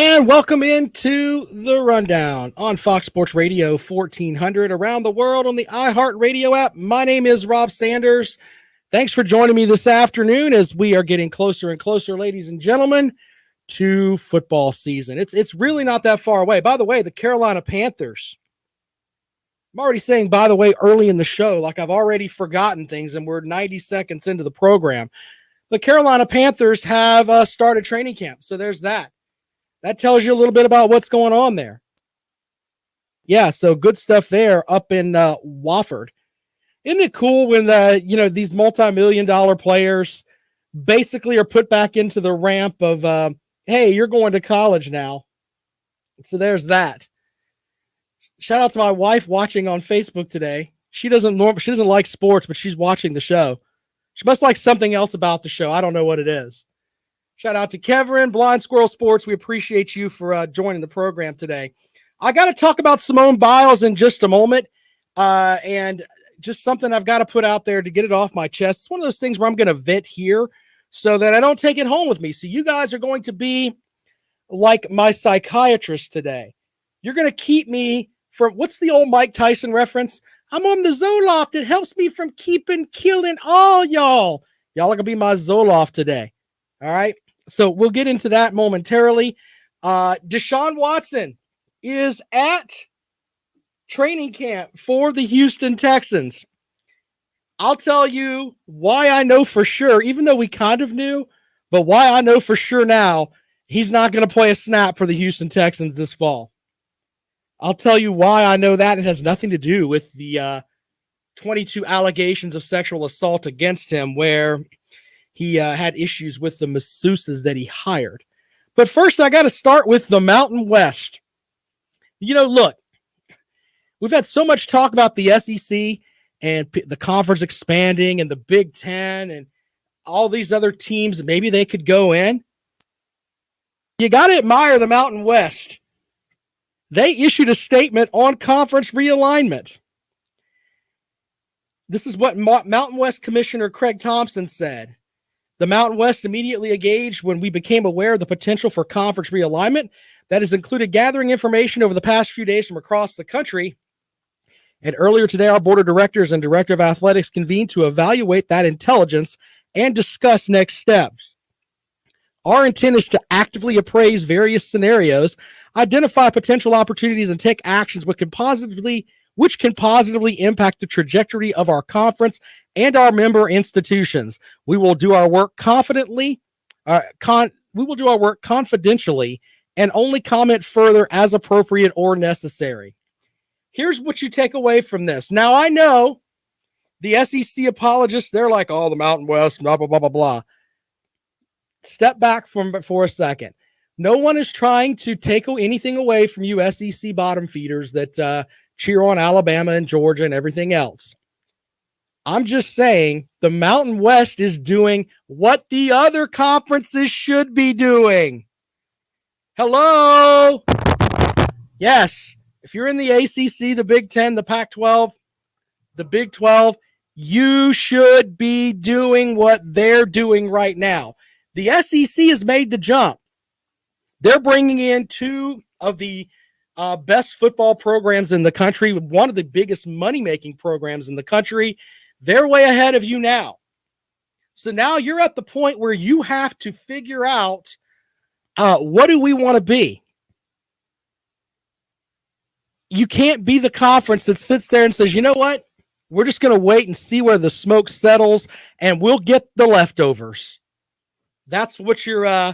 And welcome into the Rundown on Fox Sports Radio 1400 around the world on the iHeartRadio app. My name is Rob Sanders. Thanks for joining me this afternoon as we are getting closer and closer, ladies and gentlemen, to football season. It's really not that far away. By the way, the Carolina Panthers. I'm already saying, by the way, early in the show, like I've already forgotten things and we're 90 seconds into the program. The Carolina Panthers have started training camp. So there's that. That tells you a little bit about what's going on there. Yeah, so good stuff there up in Wofford. Isn't it cool when these multi-million-dollar players basically are put back into the ramp of, hey, you're going to college now. So there's that. Shout out to my wife watching on Facebook today. She doesn't like sports, but she's watching the show. She must like something else about the show. I don't know what it is. Shout out to Kevin, Blind Squirrel Sports. We appreciate you for joining the program today. I got to talk about Simone Biles in just a moment, and just something I've got to put out there to get it off my chest. It's one of those things where I'm going to vent here so that I don't take it home with me. So you guys are going to be like my psychiatrist today. You're going to keep me from, what's the old Mike Tyson reference? I'm on the Zoloft. It helps me from killing all y'all. Y'all are going to be my Zoloft today. All right. So we'll get into that momentarily. Deshaun Watson is at training camp for the Houston Texans. I'll tell you why I know for sure, even though we kind of knew, but why I know for sure now he's not going to play a snap for the Houston Texans this fall. I'll tell you why I know that. It has nothing to do with the 22 allegations of sexual assault against him where he had issues with the masseuses that he hired. But first, I got to start with the Mountain West. Look, we've had so much talk about the SEC and the conference expanding and the Big Ten and all these other teams. Maybe they could go in. You got to admire the Mountain West. They issued a statement on conference realignment. This is what Mountain West Commissioner Craig Thompson said. The Mountain West immediately engaged when we became aware of the potential for conference realignment. That has included gathering information over the past few days from across the country. And earlier today, our board of directors and director of athletics convened to evaluate that intelligence and discuss next steps. Our intent is to actively appraise various scenarios, identify potential opportunities, and take actions which can positively impact the trajectory of our conference and our member institutions. We will do our work confidently. We will do our work confidentially and only comment further as appropriate or necessary. Here's what you take away from this. Now, I know the SEC apologists, they're like, oh, the Mountain West, blah, blah, blah, blah, blah. Step back from it for a second. No one is trying to take anything away from you SEC bottom feeders that cheer on Alabama and Georgia and everything else. I'm just saying the Mountain West is doing what the other conferences should be doing. Hello? Yes. If you're in the ACC, the Big Ten, the Pac-12, the Big 12, you should be doing what they're doing right now. The SEC has made the jump. They're bringing in two of the best football programs in the country, one of the biggest money-making programs in the country. They're way ahead of you now. So now you're at the point where you have to figure out what do we want to be? You can't be the conference that sits there and says, you know what? We're just going to wait and see where the smoke settles and we'll get the leftovers. That's what you're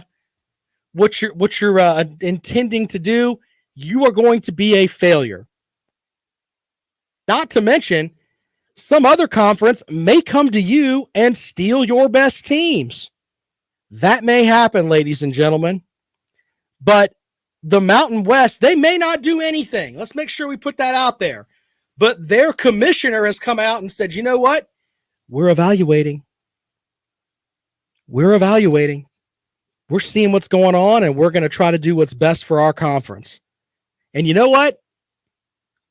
intending to do. You are going to be a failure. Not to mention, some other conference may come to you and steal your best teams. That may happen, ladies and gentlemen. But the Mountain West, they may not do anything. Let's make sure we put that out there. But their commissioner has come out and said, you know what? We're evaluating. We're seeing what's going on, and we're going to try to do what's best for our conference. And you know what?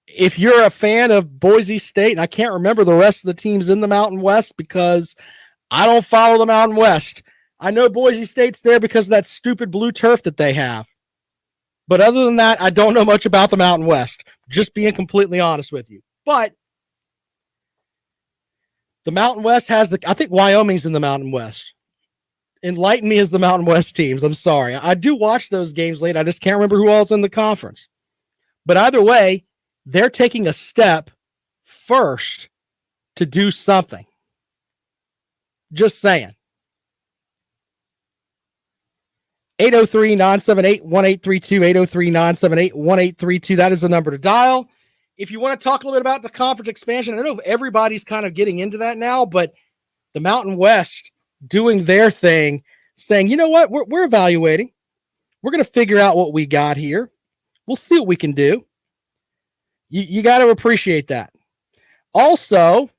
If you're a fan of Boise State, and I can't remember the rest of the teams in the Mountain West because I don't follow the Mountain West. I know Boise State's there because of that stupid blue turf that they have. But other than that, I don't know much about the Mountain West, just being completely honest with you. But the Mountain West has I think Wyoming's in the Mountain West. Enlighten me as the Mountain West teams. I'm sorry. I do watch those games late. I just can't remember who all's in the conference. But either way, they're taking a step first to do something. Just saying. 803-978-1832, 803-978-1832. That is the number to dial. If you want to talk a little bit about the conference expansion, I know everybody's kind of getting into that now, but the Mountain West doing their thing, saying, you know what, we're evaluating. We're going to figure out what we got here. We'll see what we can do. You got to appreciate that. Also,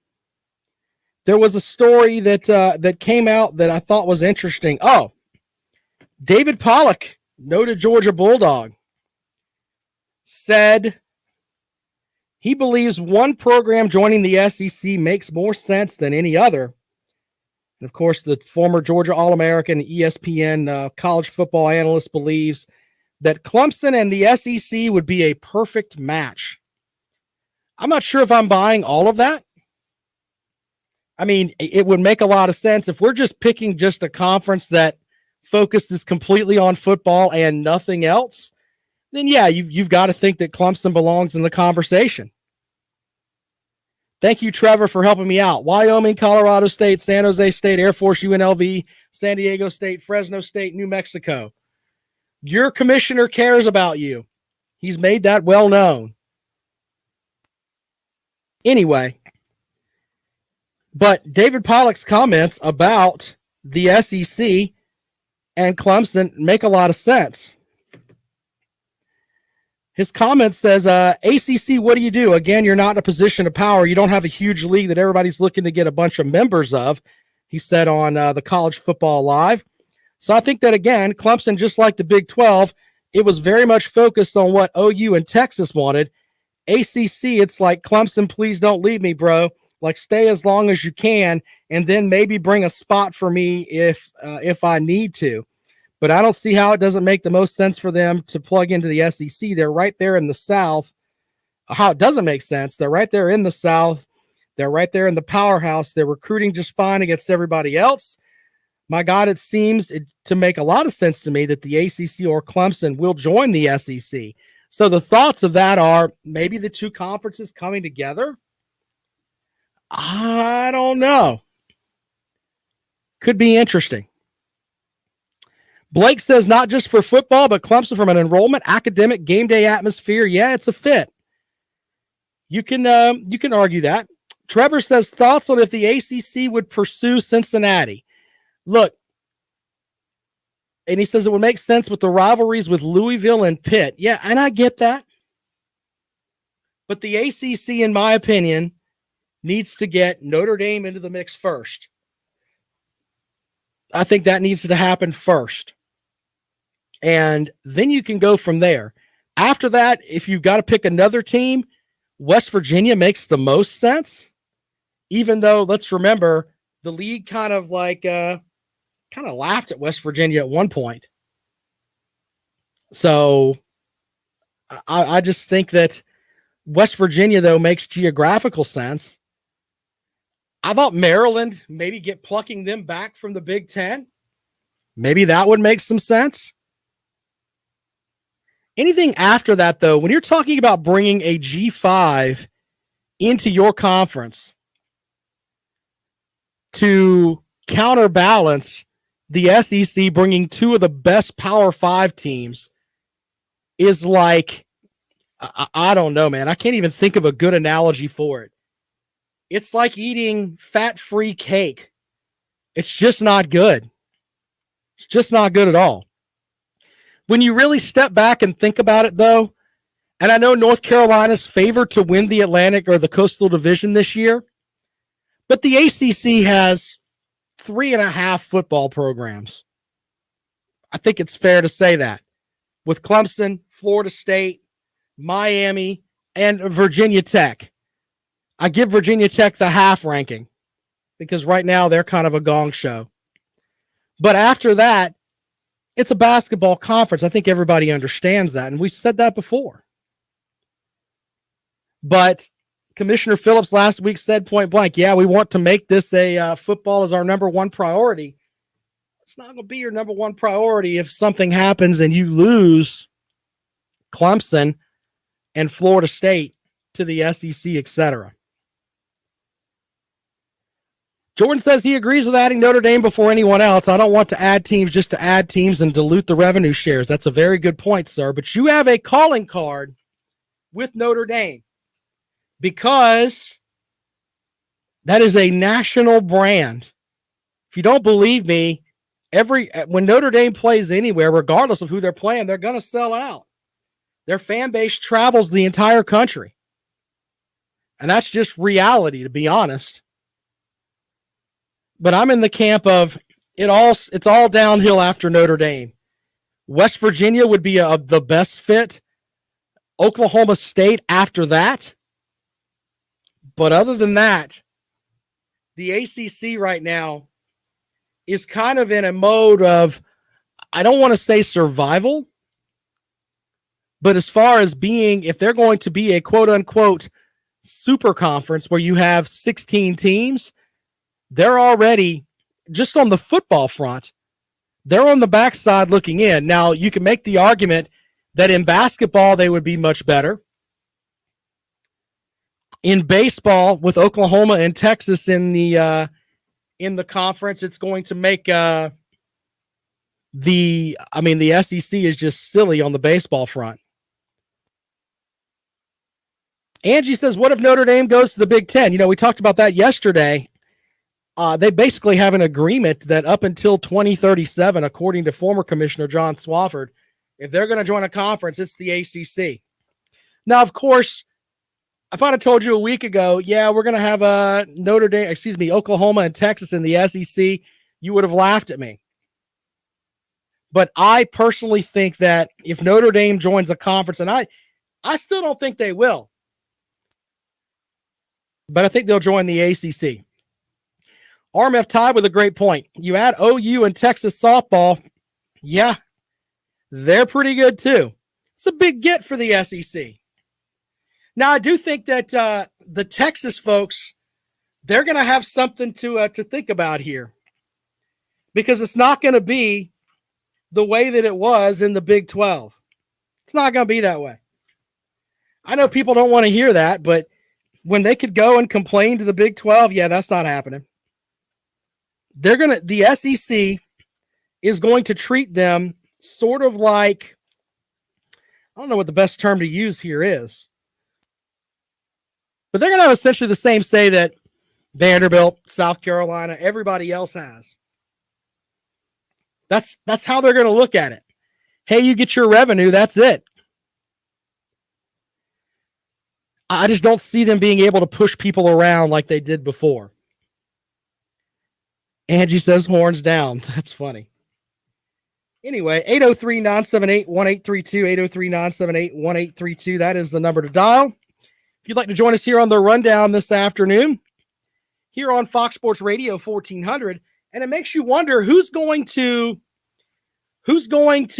there was a story that came out that I thought was interesting. Oh, David Pollock, noted Georgia Bulldog, said he believes one program joining the SEC makes more sense than any other. And of course, the former Georgia All-American ESPN college football analyst believes that Clemson and the SEC would be a perfect match. I'm not sure if I'm buying all of that. I mean, it would make a lot of sense if we're just picking just a conference that focuses completely on football and nothing else. Then, yeah, you've got to think that Clemson belongs in the conversation. Thank you, Trevor, for helping me out. Wyoming, Colorado State, San Jose State, Air Force, UNLV, San Diego State, Fresno State, New Mexico. Your commissioner cares about you. He's made that well known. Anyway, but David Pollock's comments about the SEC and Clemson make a lot of sense. His comment says, ACC, what do you do? Again, you're not in a position of power. You don't have a huge league that everybody's looking to get a bunch of members of, he said on the College Football Live. So I think that, again, Clemson, just like the Big 12, it was very much focused on what OU and Texas wanted. ACC, it's like, Clemson, please don't leave me, bro. Like, stay as long as you can, and then maybe bring a spot for me if I need to. But I don't see how it doesn't make the most sense for them to plug into the SEC. They're right there in the South. How it doesn't make sense, they're right there in the South. They're right there in the powerhouse. They're recruiting just fine against everybody else. My God, it seems to make a lot of sense to me that the ACC or Clemson will join the SEC. So the thoughts of that are maybe the two conferences coming together. I don't know. Could be interesting. Blake says not just for football, but Clemson from an enrollment, academic, game day atmosphere. Yeah, it's a fit. You can argue that. Trevor says thoughts on if the ACC would pursue Cincinnati. Look, and he says it would make sense with the rivalries with Louisville and Pitt. Yeah, and I get that. But the ACC, in my opinion, needs to get Notre Dame into the mix first. I think that needs to happen first. And then you can go from there. After that, if you've got to pick another team, West Virginia makes the most sense. Even though, let's remember, the league kind of laughed at West Virginia at one point. So I just think that West Virginia, though, makes geographical sense. I thought Maryland, maybe plucking them back from the Big Ten. Maybe that would make some sense. Anything after that, though, when you're talking about bringing a G5 into your conference to counterbalance the SEC bringing two of the best Power 5 teams is like, I don't know, man. I can't even think of a good analogy for it. It's like eating fat-free cake. It's just not good. It's just not good at all. When you really step back and think about it, though, and I know North Carolina's favored to win the Atlantic or the Coastal Division this year, but the ACC has 3.5 football programs. I think it's fair to say that. With Clemson, Florida State, Miami, and Virginia Tech. I give Virginia Tech the half ranking because right now they're kind of a gong show. But after that, It's a basketball conference. I think everybody understands that, and we've said that before. But Commissioner Phillips last week said point blank, yeah, we want to make this football as our number one priority. It's not going to be your number one priority if something happens and you lose Clemson and Florida State to the SEC, etc. Jordan says he agrees with adding Notre Dame before anyone else. I don't want to add teams just to add teams and dilute the revenue shares. That's a very good point, sir. But you have a calling card with Notre Dame because that is a national brand. If you don't believe me, when Notre Dame plays anywhere, regardless of who they're playing, they're going to sell out. Their fan base travels the entire country. And that's just reality, to be honest. But I'm in the camp of it's all downhill after Notre Dame. West Virginia would be the best fit. Oklahoma State after that. But other than that, the ACC right now is kind of in a mode of, I don't want to say survival, but as far as being, if they're going to be a quote unquote super conference where you have 16 teams, they're already, just on the football front, they're on the backside looking in. Now, you can make the argument that in basketball, they would be much better. In baseball, with Oklahoma and Texas in the conference, it's going to make the SEC is just silly on the baseball front. Angie says, what if Notre Dame goes to the Big Ten? We talked about that yesterday. They basically have an agreement that up until 2037, according to former Commissioner John Swofford, if they're going to join a conference, it's the ACC. Now, of course, if I'd have told you a week ago, yeah, we're going to have Oklahoma and Texas in the SEC, you would have laughed at me. But I personally think that if Notre Dame joins a conference, and I still don't think they will, but I think they'll join the ACC. RMF tied with a great point. You add OU and Texas softball, yeah, they're pretty good too. It's a big get for the SEC. Now, I do think that the Texas folks, they're going to have something to think about here, because it's not going to be the way that it was in the Big 12. It's not going to be that way. I know people don't want to hear that, but when they could go and complain to the Big 12, yeah, that's not happening. The SEC is going to treat them sort of like, I don't know what the best term to use here is, but they're going to have essentially the same say that Vanderbilt, South Carolina, everybody else has. That's how they're going to look at it. Hey, you get your revenue, that's it. I just don't see them being able to push people around like they did before. Angie says horns down. That's funny. Anyway, 803-978-1832, 803-978-1832. That is the number to dial. If you'd like to join us here on the rundown this afternoon, here on Fox Sports Radio 1400, and it makes you wonder who's going to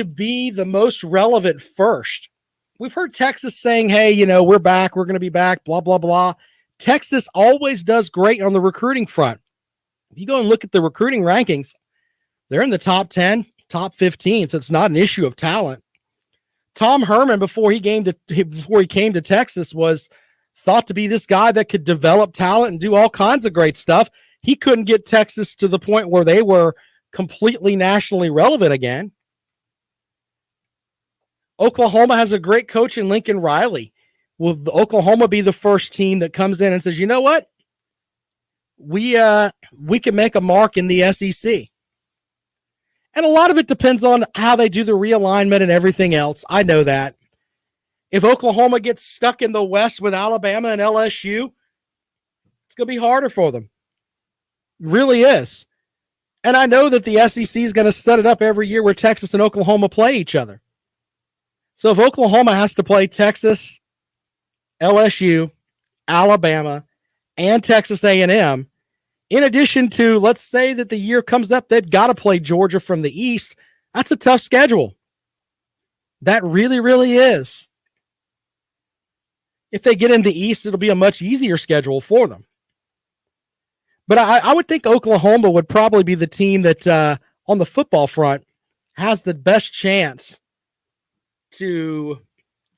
be the most relevant first. We've heard Texas saying, hey, we're back, we're going to be back, blah, blah, blah. Texas always does great on the recruiting front. If you go and look at the recruiting rankings, they're in the top 10, top 15, so it's not an issue of talent. Tom Herman, before he came to Texas, was thought to be this guy that could develop talent and do all kinds of great stuff. He couldn't get Texas to the point where they were completely nationally relevant again. Oklahoma has a great coach in Lincoln Riley. Will Oklahoma be the first team that comes in and says, you know what? We can make a mark in the SEC. And a lot of it depends on how they do the realignment and everything else. I know that. If Oklahoma gets stuck in the West with Alabama and LSU, it's going to be harder for them. It really is. And I know that the SEC is going to set it up every year where Texas and Oklahoma play each other. So if Oklahoma has to play Texas, LSU, Alabama, and Texas A&M, in addition to, let's say that the year comes up, they've got to play Georgia from the East. That's a tough schedule. That really, really is. If they get in the East, it'll be a much easier schedule for them. But I would think Oklahoma would probably be the team that, on the football front, has the best chance to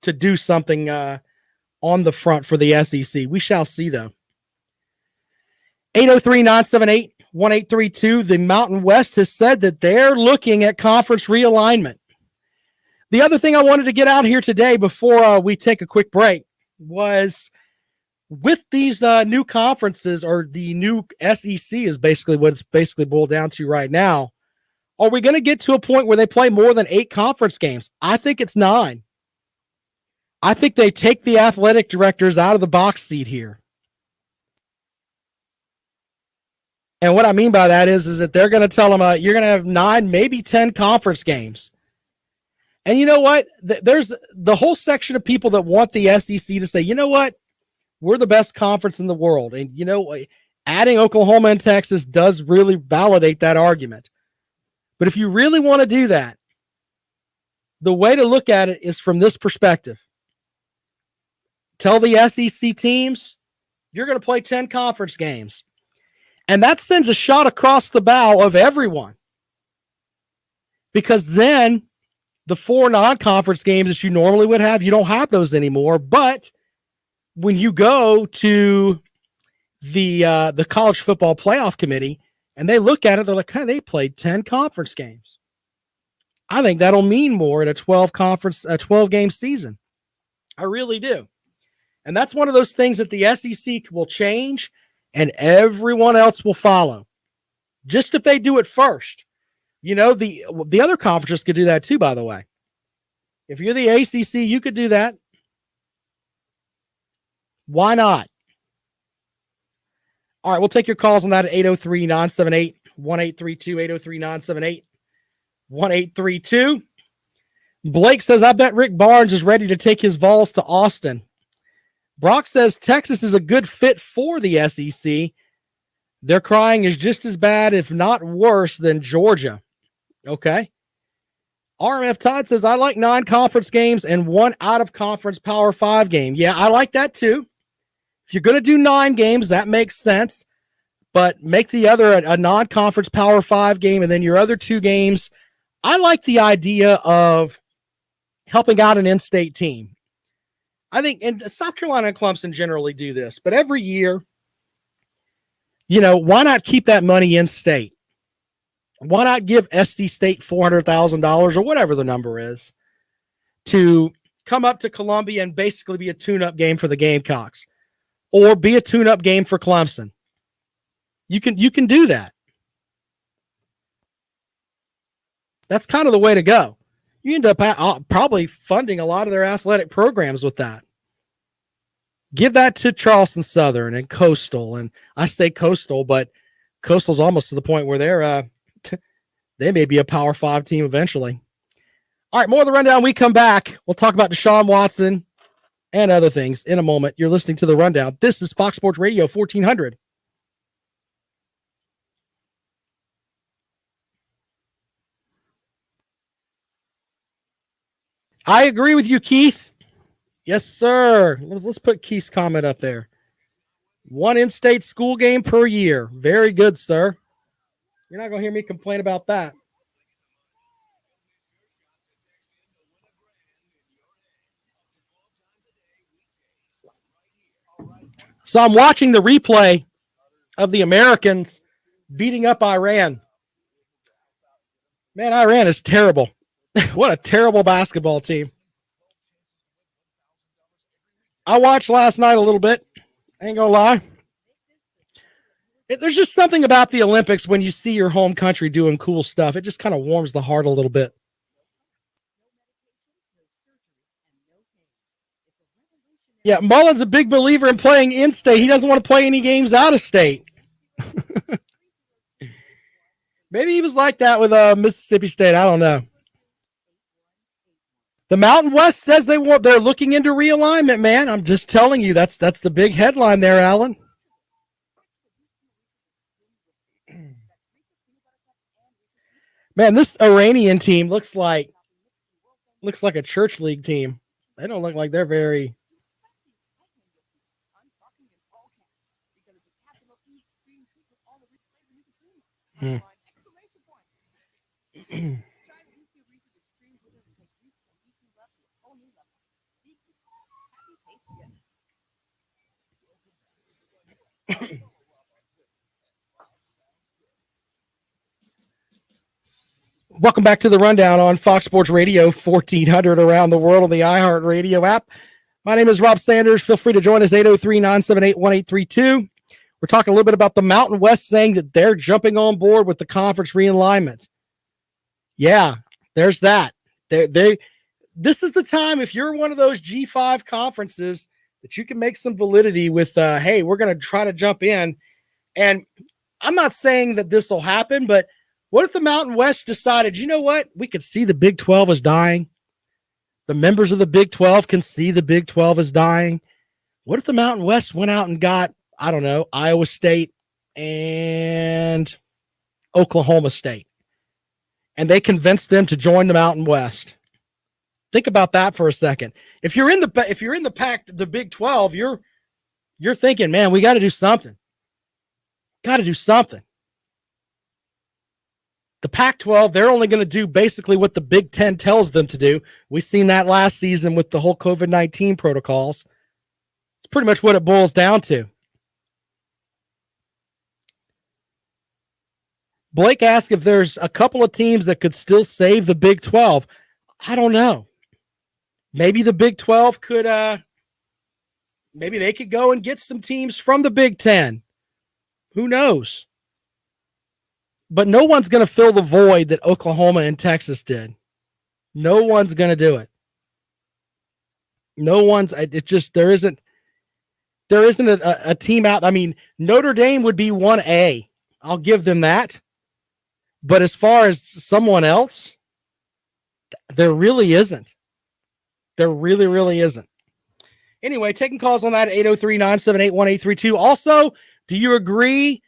do something on the front for the SEC. We shall see, though. 803-978-1832. The Mountain West has said that they're looking at conference realignment. The other thing I wanted to get out here today before we take a quick break was with these new conferences, or the new SEC is basically what it's basically boiled down to right now. Are we going to get to a point where they play more than 8 conference games? I think it's 9. I think they take the athletic directors out of the box seat here. And what I mean by that is that they're going to tell them you're going to have 9, maybe 10 conference games. And you know what? There's the whole section of people that want the SEC to say, you know what? We're the best conference in the world. And, you know, adding Oklahoma and Texas does really validate that argument. But if you really want to do that, the way to look at it is from this perspective. Tell the SEC teams, you're going to play 10 conference games. And that sends a shot across the bow of everyone. Because then the 4 non-conference games that you normally would have, you don't have those anymore. But when you go to the college football playoff committee and they look at it, they're like, hey, they played 10 conference games. I think that'll mean more in a 12-game season. I really do. And that's one of those things that the SEC will change and everyone else will follow. Just if they do it first. You know, the other conferences could do that too, by the way. If you're the ACC, you could do that. Why not? All right, we'll take your calls on that at 803-978-1832, 803-978-1832. Blake says, I bet Rick Barnes is ready to take his Vols to Austin. Brock says Texas is a good fit for the SEC. Their crying is just as bad, if not worse, than Georgia. Okay. RMF Todd says, I like 9 conference games and 1 out-of-conference Power 5 game. Yeah, I like that too. If you're going to do 9 games, that makes sense. But make the other a non-conference Power 5 game, and then your other 2 games. I like the idea of helping out an in-state team. I think, and South Carolina and Clemson generally do this, but every year, you know, why not keep that money in state? Why not give SC State $400,000 or whatever the number is to come up to Columbia and basically be a tune-up game for the Gamecocks, or be a tune-up game for Clemson? You can do that. That's kind of the way to go. You end up probably funding a lot of their athletic programs with that. Give that to Charleston Southern and Coastal. And I say Coastal, but Coastal's almost to the point where they may be a Power 5 team eventually. All right, more of the rundown. We come back. We'll talk about Deshaun Watson and other things in a moment. You're listening to the rundown. This is Fox Sports Radio 1400. I agree with you, Keith. Yes, sir. Let's put Keith's comment up there. 1 in-state school game per year. Very good, sir. You're not going to hear me complain about that. So I'm watching the replay of the Americans beating up Iran. Man, Iran is terrible. What a terrible basketball team. I watched last night a little bit. Ain't gonna lie. There's just something about the Olympics when you see your home country doing cool stuff. It just kind of warms the heart a little bit. Yeah, Mullen's a big believer in playing in-state. He doesn't want to play any games out of state. Maybe he was like that with Mississippi State. I don't know. The Mountain West says they're looking into realignment, man. I'm just telling you, that's the big headline there, Alan. Man, this Iranian team looks like a church league team. They don't look like they're very. Hmm. Welcome back to the Rundown on Fox Sports Radio 1400 around the world on the iHeart Radio app. My name is Rob Sanders. Feel free to join us 803-978-1832. We're talking a little bit about the Mountain West saying that they're jumping on board with the conference realignment. Yeah, there's that. This is the time, if you're one of those G5 conferences, that you can make some validity with, hey, we're going to try to jump in. And I'm not saying that this will happen, but what if the Mountain West decided, you know what? We could see the Big 12 is dying. The members of the Big 12 can see the Big 12 is dying. What if the Mountain West went out and got, I don't know, Iowa State and Oklahoma State, and they convinced them to join the Mountain West? Think about that for a second. If you're in the pack, the Big 12, you're thinking, man, we got to do something. Got to do something. The Pac-12, they're only going to do basically what the Big Ten tells them to do. We've seen that last season with the whole COVID-19 protocols. It's pretty much what it boils down to. Blake asked if there's a couple of teams that could still save the Big 12. I don't know. Maybe the Big 12 could, maybe they could go and get some teams from the Big 10. Who knows? But no one's going to fill the void that Oklahoma and Texas did. No one's going to do it. No one's. It just there isn't a team out. I mean, Notre Dame would be 1A. I'll give them that. But as far as someone else, there really isn't. There really, really isn't. Anyway, taking calls on that at 803-978-1832. Also, do you agree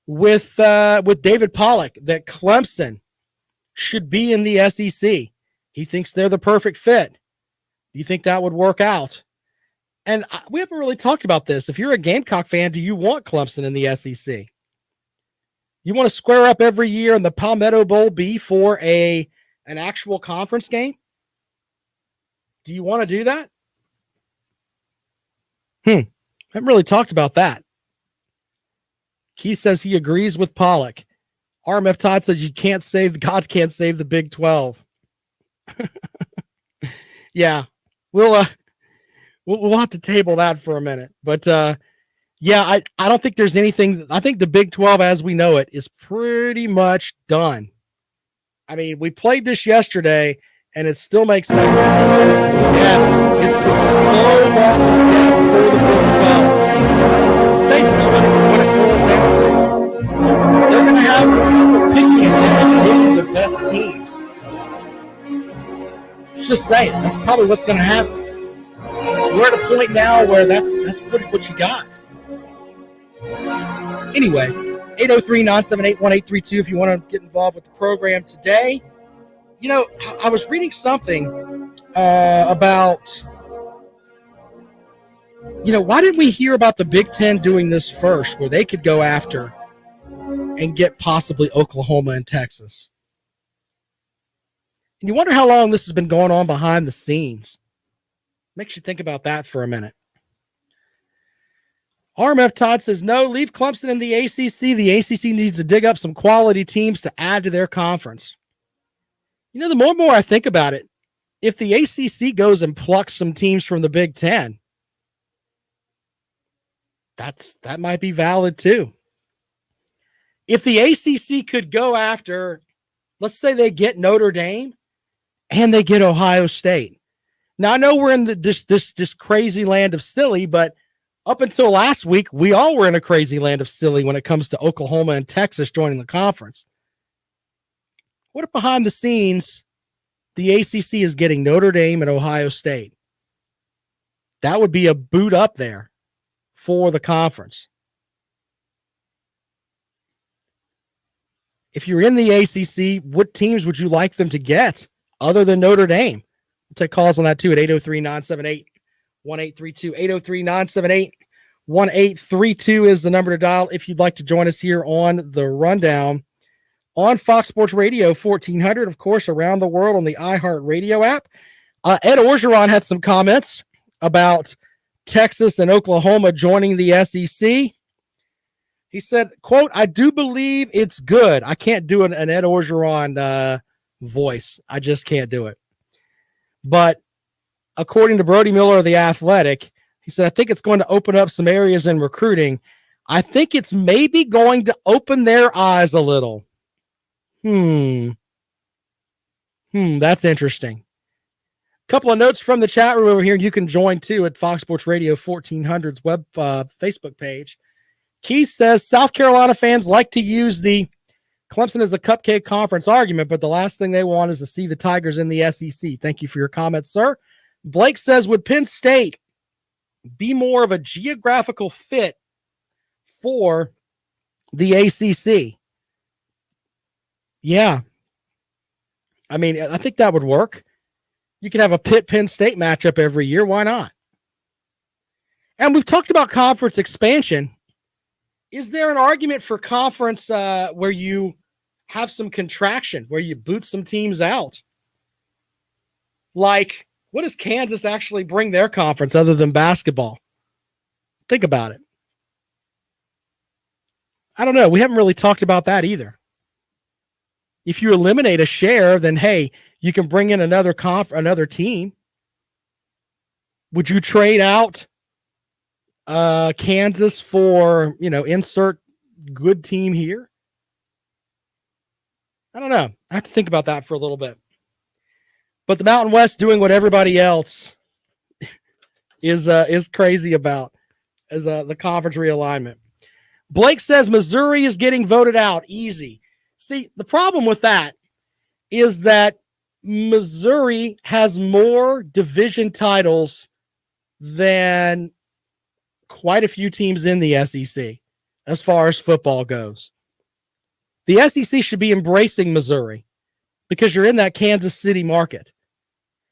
with David Pollack that Clemson should be in the SEC? He thinks they're the perfect fit. Do you think that would work out? And we haven't really talked about this. If you're a Gamecock fan, do you want Clemson in the SEC? You want to square up every year in the Palmetto Bowl be for an actual conference game? Do you want to do that? I haven't really talked about that. Keith says he agrees with Pollack. RMF Todd says God can't save the Big 12. Yeah, we'll have to table that for a minute. But yeah, I don't think there's anything. I think the Big 12 as we know it is pretty much done. I mean, we played this yesterday, and it still makes sense. Yes, it's the slow walk of death for the Big 12. Basically, what it boils down to. They're going to have picking and getting the best teams. Just saying, that's probably what's going to happen. We're at a point now where that's what you got. Anyway, 803-978-1832 if you want to get involved with the program today. You know, I was reading something about, you know, why didn't we hear about the Big Ten doing this first, where they could go after and get possibly Oklahoma and Texas? And you wonder how long this has been going on behind the scenes. Makes you think about that for a minute. RMF Todd says, no, leave Clemson in the ACC. The ACC needs to dig up some quality teams to add to their conference. You know, the more and more I think about it, if the ACC goes and plucks some teams from the Big Ten, that might be valid too. If the ACC could go after, let's say they get Notre Dame and they get Ohio State. Now, I know we're in this crazy land of silly, but up until last week, we all were in a crazy land of silly when it comes to Oklahoma and Texas joining the conference. What if behind the scenes, the ACC is getting Notre Dame and Ohio State? That would be a boot up there for the conference. If you're in the ACC, what teams would you like them to get other than Notre Dame? We'll take calls on that too at 803-978-1832. 803-978-1832 is the number to dial if you'd like to join us here on the Rundown on Fox Sports Radio 1400, of course, around the world on the iHeart Radio app. Ed Orgeron had some comments about Texas and Oklahoma joining the SEC. He said, quote, I do believe it's good. I can't do an Ed Orgeron voice. I just can't do it. But according to Brody Miller of The Athletic, he said, I think it's going to open up some areas in recruiting. I think it's maybe going to open their eyes a little. That's interesting. Couple of notes from the chat room over here. You can join too at Fox Sports Radio 1400's web Facebook page. Keith says South Carolina fans like to use the Clemson as a cupcake conference argument, but the last thing they want is to see the Tigers in the SEC. Thank you for your comments, sir. Blake says, would Penn State be more of a geographical fit for the ACC? Yeah. I mean, I think that would work. You could have a Pitt-Penn State matchup every year. Why not? And we've talked about conference expansion. Is there an argument for conference where you have some contraction, where you boot some teams out? Like, what does Kansas actually bring their conference other than basketball? Think about it. I don't know. We haven't really talked about that either. If you eliminate a share, then, hey, you can bring in another team. Would you trade out Kansas for, insert good team here? I don't know. I have to think about that for a little bit. But the Mountain West doing what everybody else is crazy about as the conference realignment. Blake says Missouri is getting voted out. Easy. See, the problem with that is that Missouri has more division titles than quite a few teams in the SEC as far as football goes. The SEC should be embracing Missouri because you're in that Kansas City market.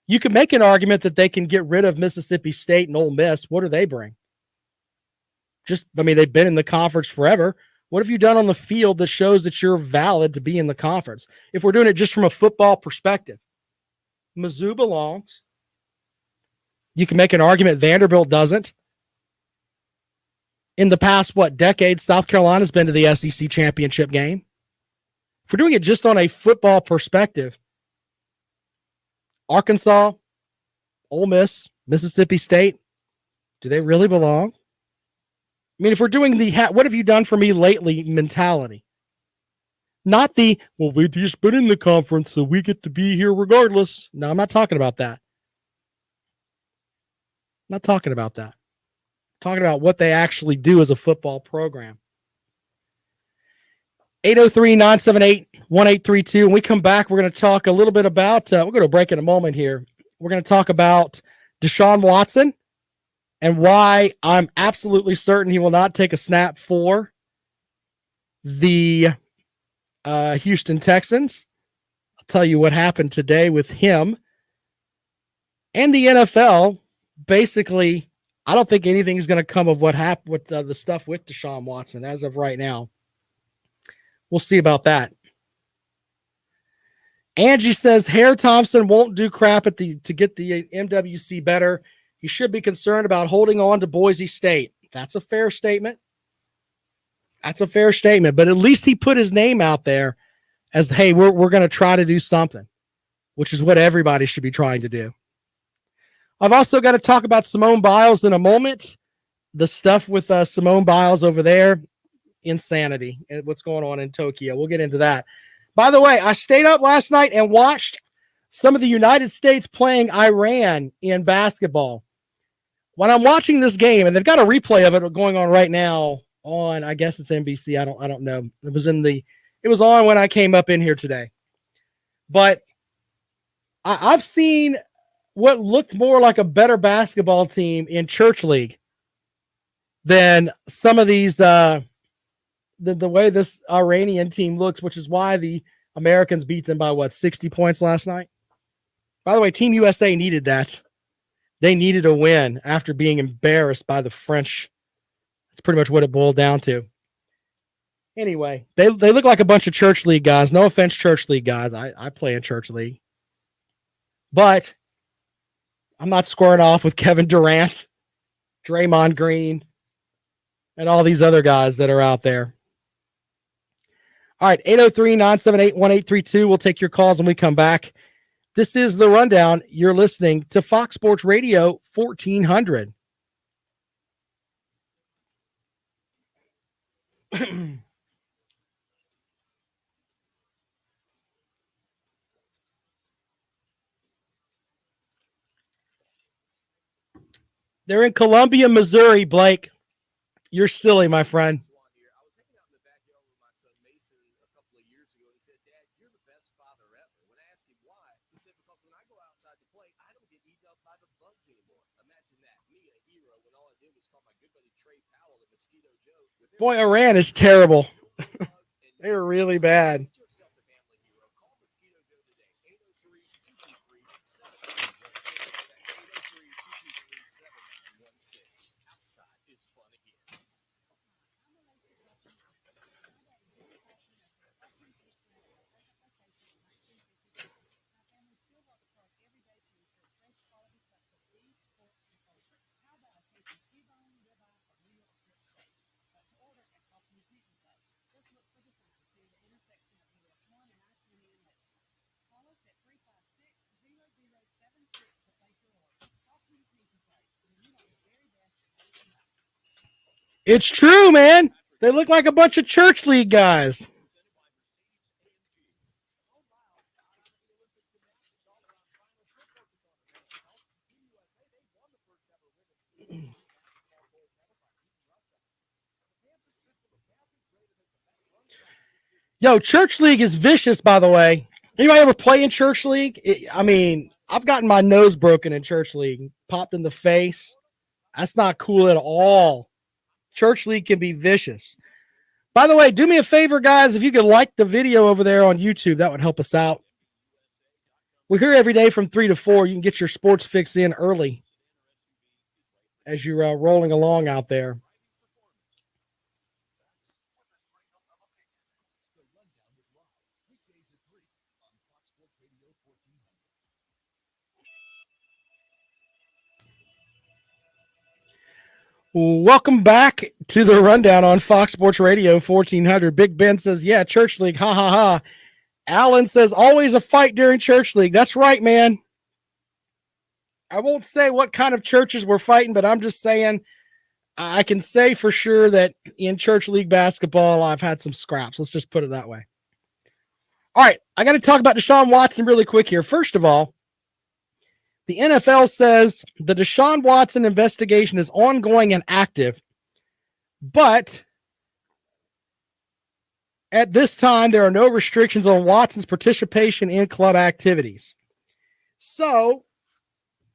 You can make an argument that they can get rid of Mississippi State and Ole Miss. What do they bring? They've been in the conference forever. What have you done on the field that shows that you're valid to be in the conference? If we're doing it just from a football perspective, Mizzou belongs. You can make an argument Vanderbilt doesn't. In the past, decades, South Carolina's been to the SEC championship game. If we're doing it just on a football perspective, Arkansas, Ole Miss, Mississippi State, do they really belong? I mean, if we're doing the what have you done for me lately mentality, not the, well, we've just been in the conference, so we get to be here regardless. No, I'm not talking about that. I'm not talking about that. I'm talking about what they actually do as a football program. 803-978-1832. When we come back, we're going to talk a little bit about, we're going to break in a moment here. We're going to talk about Deshaun Watson and why I'm absolutely certain he will not take a snap for the Houston Texans. I'll tell you what happened today with him. And the NFL, basically, I don't think anything's going to come of what happened with the stuff with Deshaun Watson as of right now. We'll see about that. Angie says Hare Thompson won't do crap to get the MWC better. He should be concerned about holding on to Boise State. That's a fair statement. But at least he put his name out there as, hey, we're going to try to do something, which is what everybody should be trying to do. I've also got to talk about Simone Biles in a moment. The stuff with Simone Biles over there, insanity, and what's going on in Tokyo. We'll get into that. By the way, I stayed up last night and watched some of the United States playing Iran in basketball. When I'm watching this game, and they've got a replay of it going on right now on, I guess it's NBC. I don't know. It was on when I came up in here today. But I've seen what looked more like a better basketball team in Church League than some of these the way this Iranian team looks, which is why the Americans beat them by 60 points last night. By the way, Team USA needed that. They needed a win after being embarrassed by the French. That's pretty much what it boiled down to. Anyway, they look like a bunch of church league guys. No offense, church league guys. I play in church league. But I'm not squaring off with Kevin Durant, Draymond Green, and all these other guys that are out there. All right, 803-978-1832. We'll take your calls when we come back. This is The Rundown. You're listening to Fox Sports Radio 1400. They're in Columbia, Missouri, Blake. You're silly, my friend. Boy, Iran is terrible. They're really bad. It's true, man. They look like a bunch of church league guys. Yo, church league is vicious, by the way. Anybody ever play in church league? I've gotten my nose broken in church league, popped in the face. That's not cool at all. Church league can be vicious. By the way, do me a favor, guys. If you could like the video over there on YouTube, that would help us out. We're here every day from 3 to 4. You can get your sports fix in early as you're rolling along out there. Welcome back to the Rundown on Fox Sports Radio 1400. Big Ben says, yeah, church league, ha, ha, ha. Alan says, always a fight during church league. That's right, man. I won't say what kind of churches we're fighting, but I'm just saying I can say for sure that in church league basketball, I've had some scraps. Let's just put it that way. All right, I got to talk about Deshaun Watson really quick here. First of all, the NFL says the Deshaun Watson investigation is ongoing and active, but at this time, there are no restrictions on Watson's participation in club activities. So,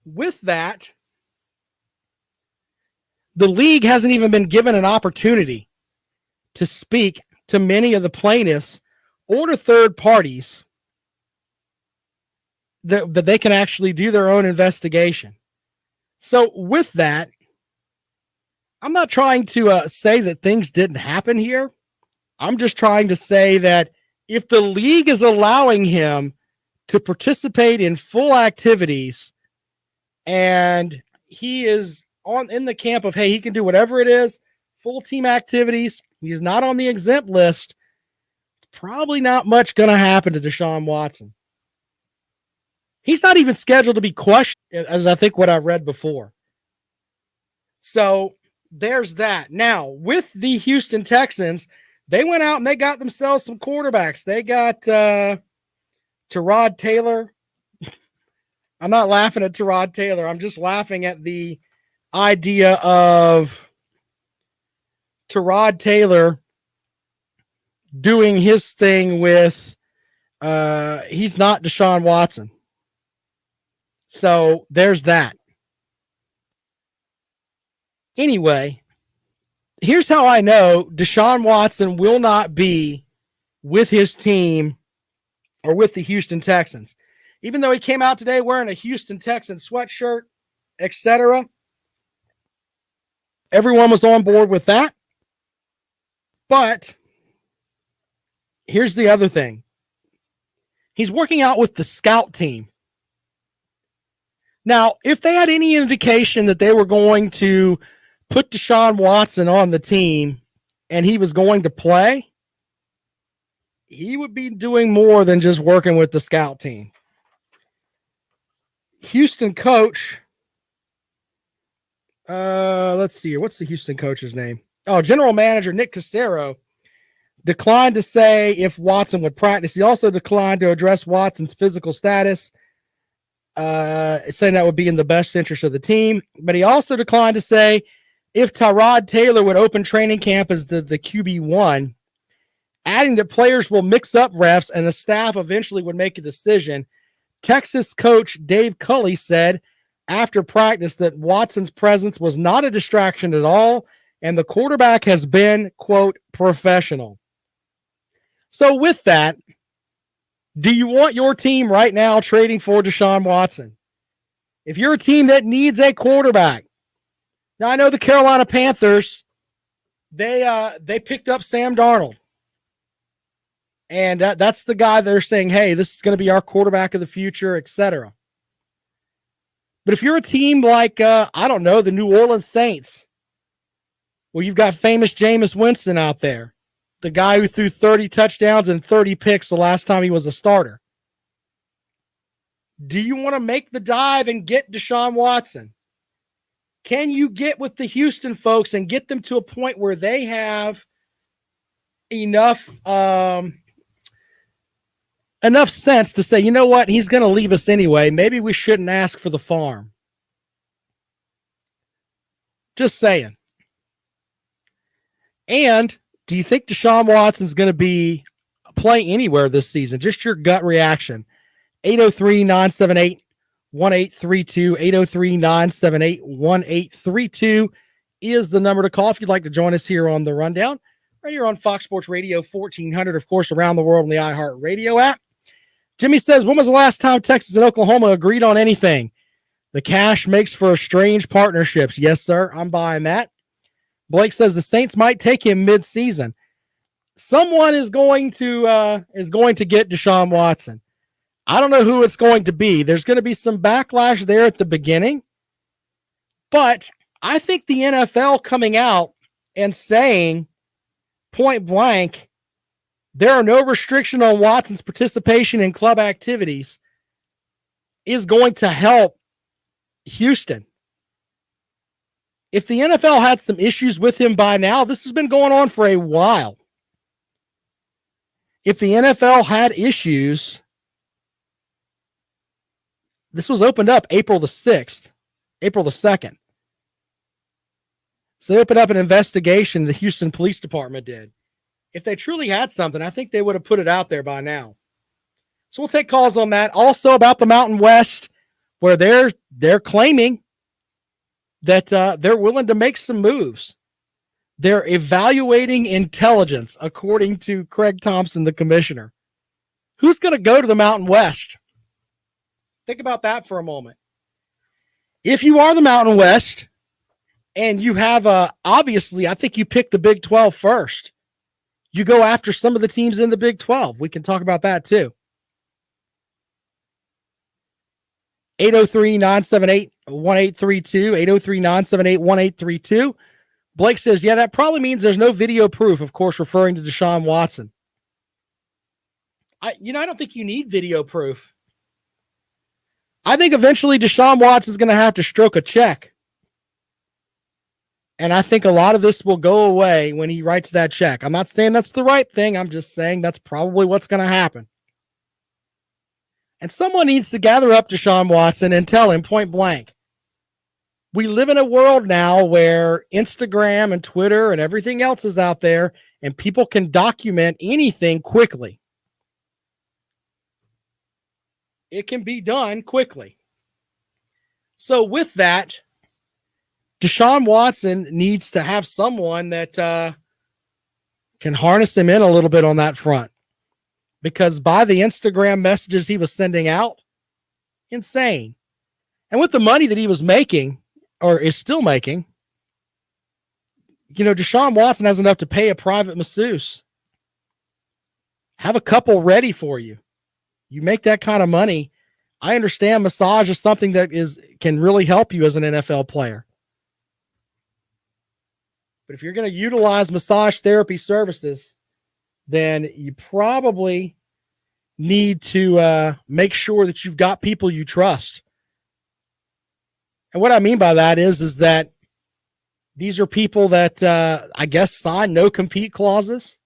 with that, the league hasn't even been given an opportunity to speak to many of the plaintiffs or to third parties that they can actually do their own investigation. So with that, I'm not trying to say that things didn't happen here. I'm just trying to say that if the league is allowing him to participate in full activities and he is in the camp of, hey, he can do whatever it is, full team activities, he's not on the exempt list, probably not much going to happen to Deshaun Watson. He's not even scheduled to be questioned, as I think what I read before. So there's that. Now, with the Houston Texans, they went out and they got themselves some quarterbacks. They got Tyrod Taylor. I'm not laughing at Tyrod Taylor. I'm just laughing at the idea of Tyrod Taylor doing his thing with he's not Deshaun Watson. So there's that. Anyway, Here's how I know Deshaun Watson will not be with his team or with the Houston Texans. Even though he came out today wearing a Houston Texans sweatshirt, etc., everyone was on board with that. But here's the other thing. He's working out with the scout team. Now, if they had any indication that they were going to put Deshaun Watson on the team and he was going to play, he would be doing more than just working with the scout team. Houston coach, let's see here. What's the Houston coach's name? Oh, general manager Nick Cassero declined to say if Watson would practice. He also declined to address Watson's physical status, saying that would be in the best interest of the team. But he also declined to say if Tyrod Taylor would open training camp as the QB1, adding that players will mix up refs and the staff eventually would make a decision. Texas coach Dave Culley said after practice that Watson's presence was not a distraction at all, and the quarterback has been, quote, professional. So with that, do you want your team right now trading for Deshaun Watson? If you're a team that needs a quarterback, now I know the Carolina Panthers, they picked up Sam Darnold. And that's the guy they're saying, hey, this is going to be our quarterback of the future, etc. But if you're a team like, I don't know, the New Orleans Saints, well, you've got famous Jameis Winston out there, the guy who threw 30 touchdowns and 30 picks the last time he was a starter. Do you want to make the dive and get Deshaun Watson? Can you get with the Houston folks and get them to a point where they have enough sense to say, you know what, he's going to leave us anyway. Maybe we shouldn't ask for the farm. Just saying. And do you think Deshaun Watson's going to be playing anywhere this season? Just your gut reaction. 803-978-1832, 803-978-1832 is the number to call if you'd like to join us here on the Rundown. Right here on Fox Sports Radio 1400, of course, around the world on the iHeart Radio app. Jimmy says, when was the last time Texas and Oklahoma agreed on anything? The cash makes for strange partnerships. Yes, sir. I'm buying that. Blake says the Saints might take him mid-season. Someone is going to get Deshaun Watson. I don't know who it's going to be. There's going to be some backlash there at the beginning. But I think the NFL coming out and saying point blank, there are no restriction on Watson's participation in club activities is going to help Houston. If the NFL had some issues with him by now, this has been going on for a while. If the NFL had issues, this was opened up April the 6th, April the 2nd. So they opened up an investigation the Houston Police Department did. If they truly had something, I think they would have put it out there by now. So we'll take calls on that. Also about the Mountain West, where they're claiming that they're willing to make some moves. They're evaluating intelligence, according to Craig Thompson, the commissioner. Who's going to go to the Mountain West? Think about that for a moment. If you are the Mountain West and you have obviously, I think you picked the Big 12 first. You go after some of the teams in the Big 12. We can talk about that too. 803-978-1832, 803-978-1832. Blake says, yeah, that probably means there's no video proof, of course, referring to Deshaun Watson. I don't think you need video proof. I think eventually Deshaun Watson's going to have to stroke a check. And I think a lot of this will go away when he writes that check. I'm not saying that's the right thing. I'm just saying that's probably what's going to happen. And someone needs to gather up Deshaun Watson and tell him point blank. We live in a world now where Instagram and Twitter and everything else is out there, and people can document anything quickly. It can be done quickly. So with that, Deshaun Watson needs to have someone that can harness him in a little bit on that front, because by the Instagram messages he was sending out, insane. And with the money that he was making, or is still making, Deshaun Watson has enough to pay a private masseuse. Have a couple ready for you. You make that kind of money. I understand massage is something that can really help you as an NFL player. But if you're going to utilize massage therapy services, then you probably need to make sure that you've got people you trust. And what I mean by that is that these are people that I guess sign no compete clauses.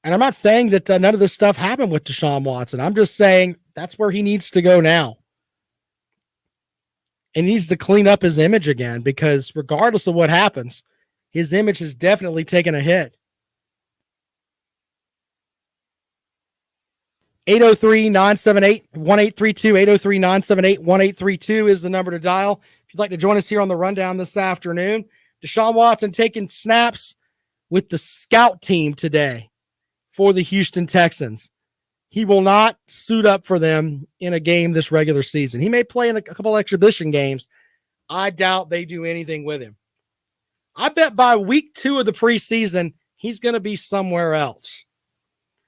And I'm not saying that none of this stuff happened with Deshaun Watson. I'm just saying that's where he needs to go now. And he needs to clean up his image again, because regardless of what happens, his image has definitely taken a hit. 803-978-1832, 803-978-1832 is the number to dial. If you'd like to join us here on the rundown this afternoon, Deshaun Watson taking snaps with the scout team today for the Houston Texans. He will not suit up for them in a game this regular season. He may play in a couple exhibition games. I doubt they do anything with him. I bet by week 2 of the preseason, he's going to be somewhere else.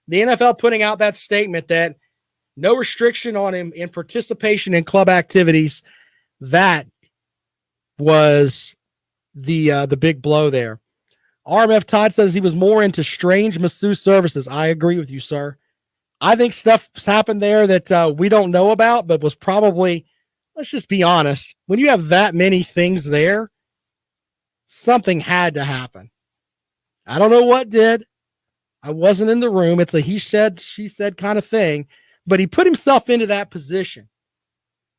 The NFL putting out that statement that no restriction on him in participation in club activities, that was the big blow there. RMF Todd says he was more into strange masseuse services. I agree with you, sir. I think stuff's happened there that we don't know about, but was probably, let's just be honest, when you have that many things there, something had to happen. I don't know what did. I wasn't in the room. It's a he said, she said kind of thing, but he put himself into that position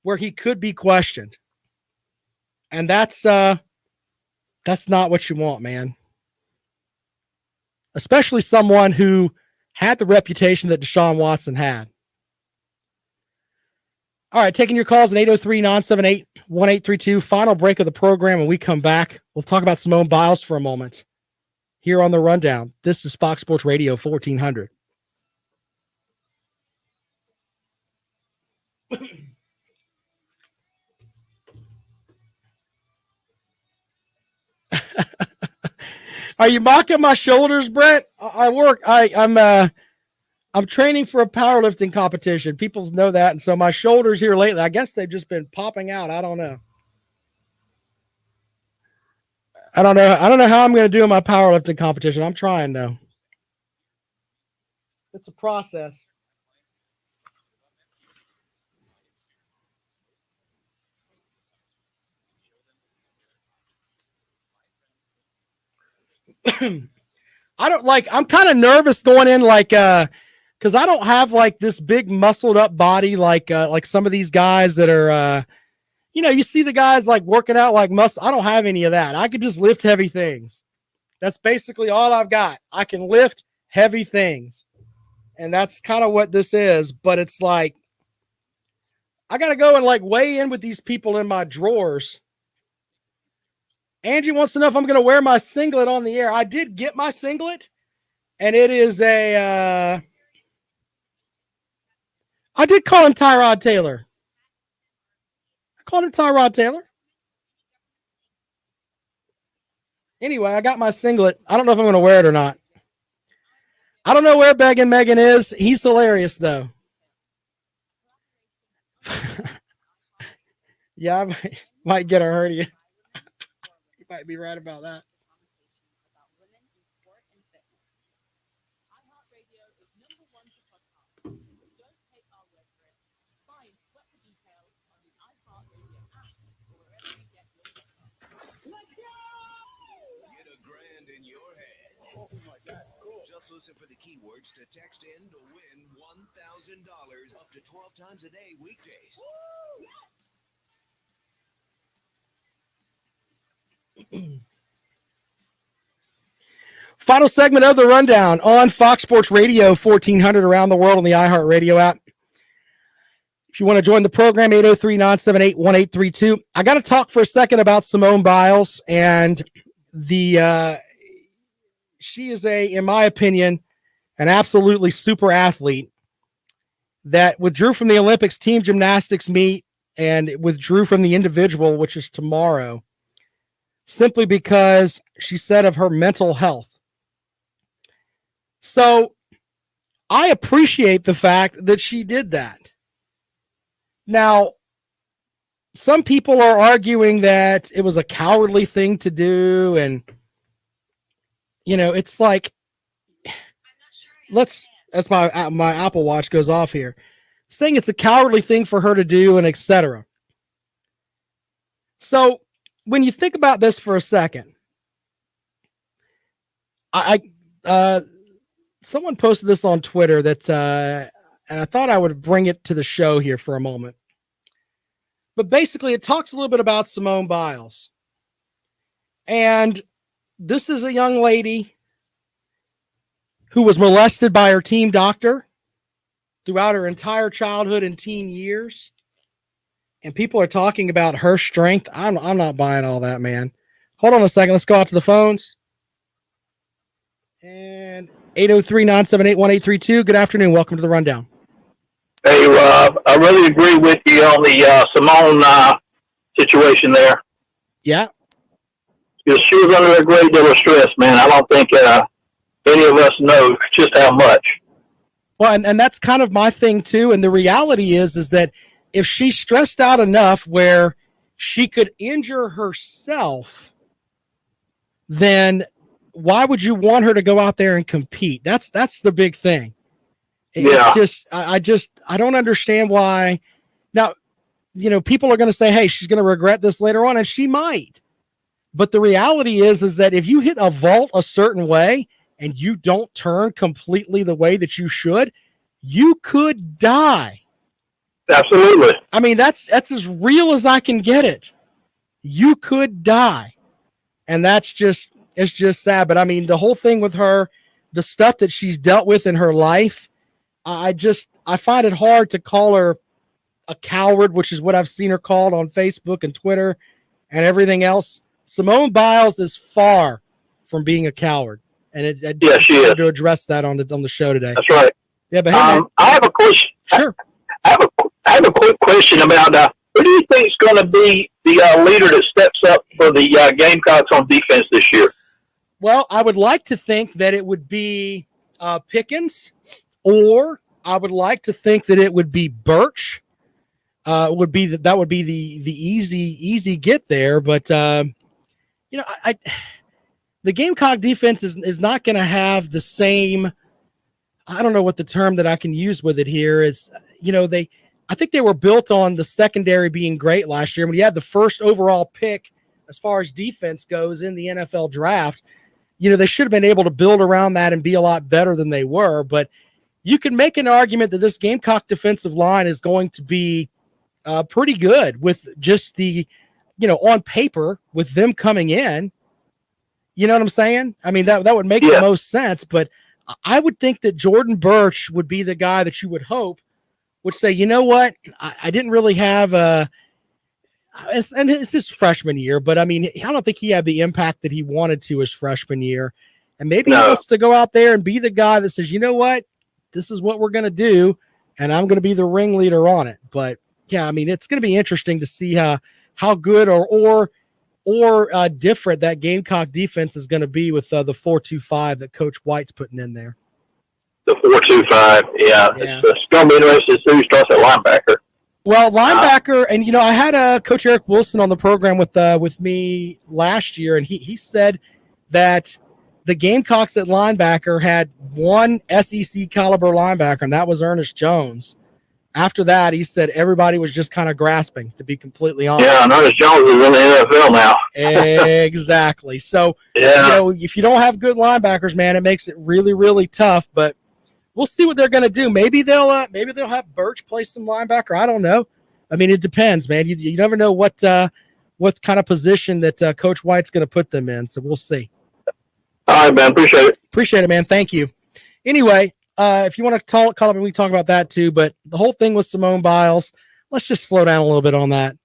where he could be questioned. And that's not what you want, man. Especially someone who had the reputation that Deshaun Watson had. All right, taking your calls at 803-978-1832. Final break of the program. When we come back, we'll talk about Simone Biles for a moment here on the rundown. This is Fox Sports Radio 1400. Are you mocking my shoulders, Brett? I'm training for a powerlifting competition. People know that. And so my shoulders here lately, I guess they've just been popping out. I don't know. I don't know how I'm going to do in my powerlifting competition. I'm trying though. It's a process. I'm kind of nervous going in because I don't have like this big muscled up body like some of these guys that are you see the guys like working out like muscle. I don't have any of that. I could just lift heavy things. That's basically all I've got. I can lift heavy things. And that's kind of what this is, but it's like I got to go and like weigh in with these people in my drawers. Angie wants to know if I'm going to wear my singlet on the air. I did get my singlet, and it is I did call him Tyrod Taylor. I called him Tyrod Taylor. Anyway, I got my singlet. I don't know if I'm going to wear it or not. I don't know where Beggin' Megan is. He's hilarious, though. Yeah, I might get a hernia. You might be right about that. Just listen for the keywords to text in to win $1,000 up to 12 times a day weekdays. Final segment of the rundown on Fox Sports Radio 1400 around the world on the iHeartRadio app. If you want to join the program, 803-978-1832. I got to talk for a second about Simone Biles and she is in my opinion, an absolutely super athlete that withdrew from the Olympics team gymnastics meet and withdrew from the individual, which is tomorrow, simply because she said of her mental health. So I appreciate the fact that she did that. Now, some people are arguing that it was a cowardly thing to do. And, it's like, as my Apple Watch goes off here, saying it's a cowardly thing for her to do and etc. So when you think about this for a second, someone posted this on Twitter that, and I thought I would bring it to the show here for a moment. But basically, it talks a little bit about Simone Biles. And this is a young lady who was molested by her team doctor throughout her entire childhood and teen years. And people are talking about her strength. I'm not buying all that, man. Hold on a second. Let's go out to the phones. And 803-978-1832. Good afternoon. Welcome to the Rundown. Hey, Rob, I really agree with you on the Simone situation there. Yeah. Because she was under a great deal of stress, man. I don't think any of us know just how much. Well, and that's kind of my thing, too. And the reality is that if she's stressed out enough where she could injure herself, then why would you want her to go out there and compete? That's the big thing. Yeah. I don't understand why. Now, people are going to say, hey, she's going to regret this later on, and she might. But the reality is that if you hit a vault a certain way and you don't turn completely the way that you should, you could die. Absolutely. I mean, that's as real as I can get it. You could die. And it's just sad. But I mean, the whole thing with her, the stuff that she's dealt with in her life, I find it hard to call her a coward, which is what I've seen her called on Facebook and Twitter and everything else. Simone Biles is far from being a coward. And she is. To address that on the show today. That's right. Yeah, but hey, I have a question. Sure. I have a quick question about who do you think is going to be the leader that steps up for the Gamecocks on defense this year? Well, I would like to think that it would be Pickens, or I would like to think that it would be Birch. That would be the easy get there, but the Gamecock defense is not going to have the same. I don't know what the term that I can use with it here is. I think they were built on the secondary being great last year. When you had the first overall pick as far as defense goes in the NFL draft, they should have been able to build around that and be a lot better than they were. But you can make an argument that this Gamecock defensive line is going to be pretty good with just the, on paper with them coming in. You know what I'm saying? I mean, that would make the most sense. But I would think that Jordan Birch would be the guy that you would hope would say, you know what, I didn't really have and it's his freshman year, but I mean, I don't think he had the impact that he wanted to his freshman year. And maybe he wants to go out there and be the guy that says, you know what, this is what we're going to do, and I'm going to be the ringleader on it. But yeah, I mean, it's going to be interesting to see how good or different that Gamecock defense is going to be with the 4-2-5 that Coach White's putting in there. The 4-2-5, yeah. It's going to be interesting to see who starts at linebacker. Well, linebacker, and I had Coach Eric Wilson on the program with me last year, and he said that the Gamecocks at linebacker had one SEC caliber linebacker, and that was Ernest Jones. After that, he said everybody was just kind of grasping, to be completely honest. Yeah, and Ernest Jones is in the NFL now. Exactly. So, if you don't have good linebackers, man, it makes it really, really tough. But we'll see what they're going to do. Maybe they'll have Birch play some linebacker. I don't know. I mean, it depends, man. You never know what kind of position that Coach White's going to put them in. So we'll see. All right, man. Appreciate it. Appreciate it, man. Thank you. Anyway, If you want to call up and we talk about that too, but the whole thing with Simone Biles, let's just slow down a little bit on that.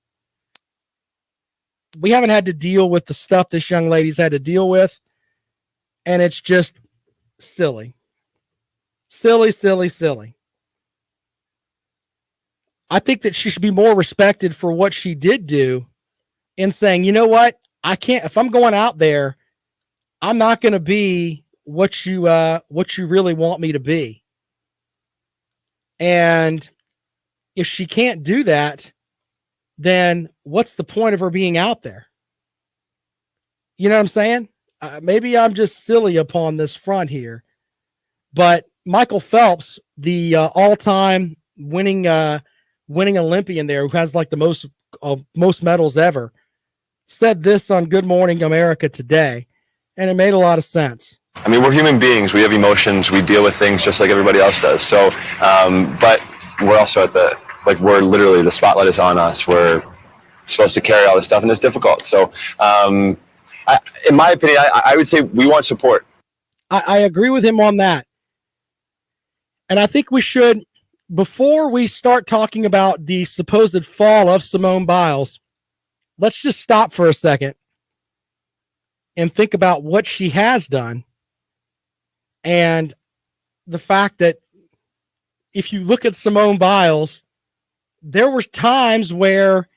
We haven't had to deal with the stuff this young lady's had to deal with, and it's just silly. Silly, silly, silly. I think that she should be more respected for what she did do in saying, you know what? I can't, if I'm going out there, I'm not going to be what you really want me to be. And if she can't do that, then what's the point of her being out there? You know what I'm saying? Maybe I'm just silly upon this front here, but Michael Phelps, the all-time winning Olympian there, who has like the most medals ever, said this on Good Morning America today, and it made a lot of sense. I mean, we're human beings. We have emotions. We deal with things just like everybody else does. So, but we're also we're literally, the spotlight is on us. We're supposed to carry all this stuff, and it's difficult. So, in my opinion, I would say we want support. I agree with him on that. And I think we should, before we start talking about the supposed fall of Simone Biles, let's just stop for a second and think about what she has done. And the fact that if you look at Simone Biles, there were times where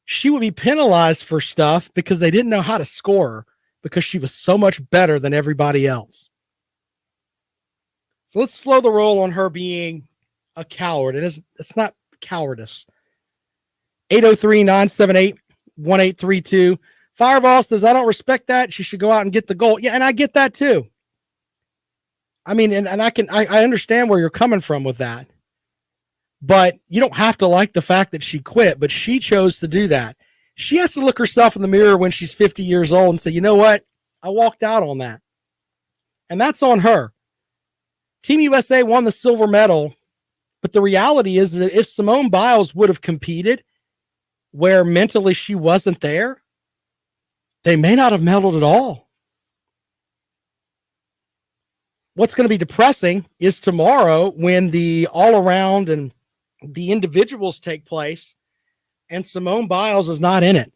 she would be penalized for stuff because they didn't know how to score her because she was so much better than everybody else. So let's slow the roll on her being a coward. It's not cowardice. 803-978-1832. Fireball says, I don't respect that. She should go out and get the goal. Yeah, and I get that too. I mean, and I understand where you're coming from with that. But you don't have to like the fact that she quit, but she chose to do that. She has to look herself in the mirror when she's 50 years old and say, you know what? I walked out on that. And that's on her. Team USA won the silver medal, but the reality is that if Simone Biles would have competed where mentally she wasn't there, they may not have medaled at all. What's going to be depressing is tomorrow when the all-around and the individuals take place and Simone Biles is not in it.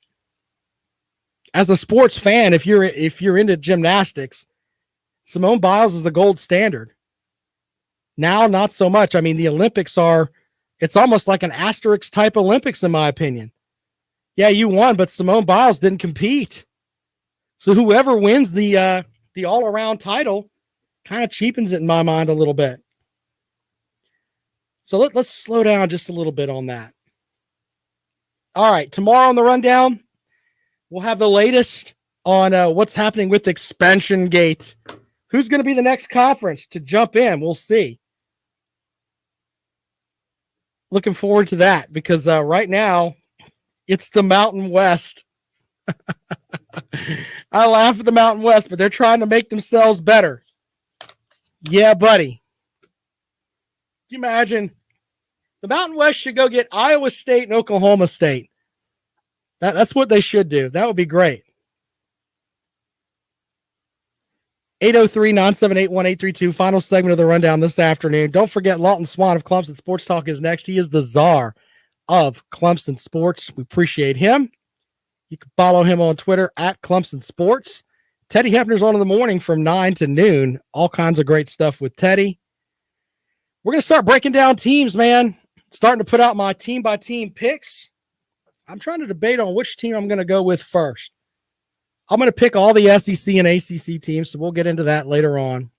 As a sports fan, if you're into gymnastics, Simone Biles is the gold standard. Now, not so much. I mean, the Olympics it's almost like an asterisk type Olympics, in my opinion. Yeah, you won, but Simone Biles didn't compete. So whoever wins the all-around title kind of cheapens it in my mind a little bit. So let's slow down just a little bit on that. All right, tomorrow on the rundown, we'll have the latest on what's happening with Expansion Gate. Who's going to be the next conference to jump in? We'll see. Looking forward to that because right now it's the Mountain West. I laugh at the Mountain West, but they're trying to make themselves better. Yeah, buddy. Can you imagine? The Mountain West should go get Iowa State and Oklahoma State. That's what they should do. That would be great. 803-978-1832. Final segment of the rundown this afternoon. Don't forget Lawton Swan of Clemson Sports Talk is next. He is the czar of Clemson Sports. We appreciate him. You can follow him on Twitter at Clemson Sports. Teddy Hefner's on in the morning from 9 to noon. All kinds of great stuff with Teddy. We're going to start breaking down teams, man. Starting to put out my team-by-team picks. I'm trying to debate on which team I'm going to go with first. I'm going to pick all the SEC and ACC teams, so we'll get into that later on.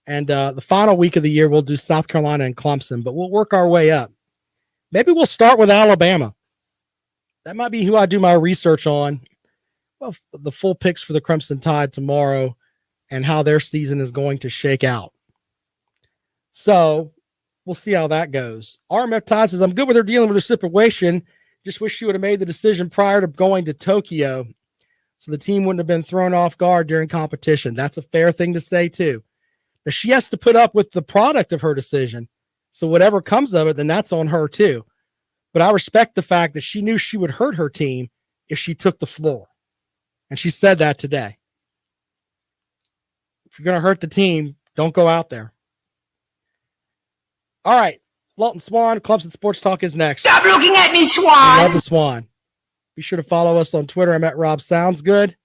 And the final week of the year, we'll do South Carolina and Clemson, but we'll work our way up. Maybe we'll start with Alabama. That might be who I do my research on. Well, the full picks for the Crimson Tide tomorrow and how their season is going to shake out. So we'll see how that goes. RMF Tide says, I'm good with her dealing with the situation. Just wish she would have made the decision prior to going to Tokyo so the team wouldn't have been thrown off guard during competition. That's a fair thing to say, too. But she has to put up with the product of her decision. So whatever comes of it, then that's on her, too. But I respect the fact that she knew she would hurt her team if she took the floor. And she said that today. If you're going to hurt the team, don't go out there. All right. Lawton Swan, Clubs and Sports Talk is next. Stop looking at me, Swan. I love the Swan. Be sure to follow us on Twitter. I'm at Rob Sounds Good.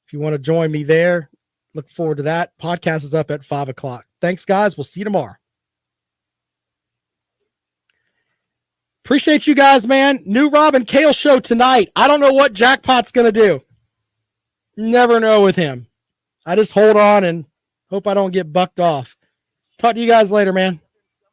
If you want to join me there, look forward to that. Podcast is up at 5 o'clock. Thanks, guys. We'll see you tomorrow. Appreciate you guys, man. New Rob and Kale show tonight. I don't know what Jackpot's going to do. Never know with him. I just hold on and hope I don't get bucked off. Talk to you guys later, man.